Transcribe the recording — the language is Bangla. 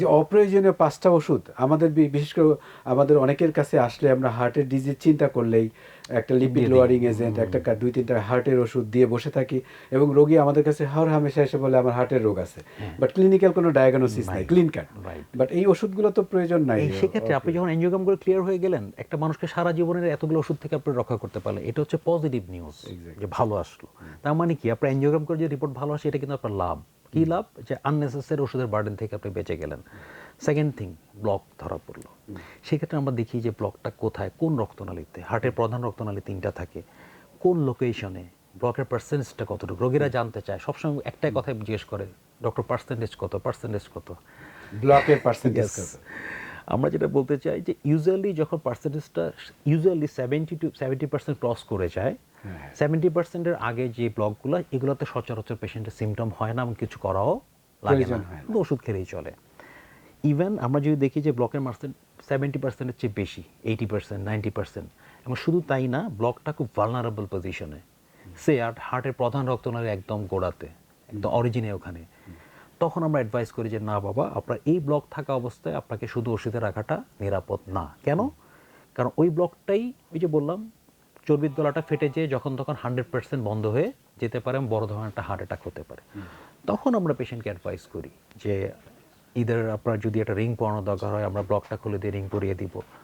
যে অপ্রয়োজনীয় 5টা ওষুধ আমাদের বিশেষ করে আমাদের অনেকের কাছে আসলে আমরা হার্টের ডিজিজ চিন্তা করলেই একটা লিপিড দিয়ে দিই। লোয়ারিং এজেন্ট, একটা 2-3টা হার্টের ওষুধ দিয়ে বসে থাকি এবং রোগী আমাদের কাছে হর হামেশা এসে বলে আমার হার্টের রোগ আছে, বাট ক্লিনিক্যাল কোনো ডায়াগনোসিস নাই, নাই। Clean cut. রাইট। বাট এই ওষুধগুলো তো প্রয়োজন নাই। এই সেক্ষেত্রে আপনি যখন এনজিওগ্রাম করে ক্লিয়ার হয়ে গেলেন, একটা মানুষকে সারা জীবনের এতগুলো ওষুধ থেকে আপনি রক্ষা করতে পারলেন, এটা হচ্ছে পজিটিভ নিউজ, যে ভালো আসলো। তার মানে কি, আপনার এনজিওগ্রাম করে যে রিপোর্ট ভালো আসে, এটা কিন্তু আপনার লাভ। কি লাভ? যে আননেসেসারি ওষুধের বার্ডেন থেকে আপনি বেঁচে গেলেন। সেকেন্ড থিং, ব্লক ধরা পড়লো। সেক্ষেত্রে আমরা দেখি যে ব্লকটা কোথায়, কোন রক্তনালীতে। হার্টের প্রধান রক্তনালী 3টা থাকে, কোন লোকেশনে, ব্লকের পার্সেন্টেজটা কতটুকু রোগীরা জানতে চায়। সবসময় একটাই কথাই জিজ্ঞেস করে, ডক্টর পার্সেন্টেজ কত, পার্সেন্টেজ কত। ব্লকের পার্সেন্টেজ Yes. কত? আমরা যেটা বলতে চাই যে ইউজুয়ালি যখন পার্সেন্টেজটা ইউজুয়ালি 70% ক্রস করে যায়, 70%-এর আগে যে ব্লকগুলো, এগুলোতে সচরাচর পেশেন্টের সিমটম হয় না এবং কিছু করাও লাগে না, প্রয়োজন হয় না। শুধু ওষুধ খেলেই চলে। ইভেন আমরা যদি দেখি যে ব্লকের 70%-এর চেয়ে বেশি, 80%, 90%, এবং শুধু তাই না, ব্লকটা খুব ভালনারেবল পজিশনে, সে হার্টের প্রধান রক্তনালী একদম গোড়াতে, একদম অরিজিনে ওখানে। তখন আমরা অ্যাডভাইস করি যে না বাবা, আপনার এই ব্লক থাকা অবস্থায় আপনাকে শুধু ওষুধে রাখাটা নিরাপদ না। কেন? কারণ ওই ব্লকটাই, ওই যে বললাম, চর্বির দলাটা ফেটে যেয়ে যখন তখন 100% বন্ধ হয়ে যেতে পারে এবং বড় ধরনের একটা হার্ট অ্যাটাক হতে পারে। তখন আমরা পেশেন্টকে অ্যাডভাইস করি যে ইদার আপনার যদি একটা রিং পরানো দরকার হয়, আমরা ব্লকটা খুলে দিয়ে রিং পরিয়ে দিব,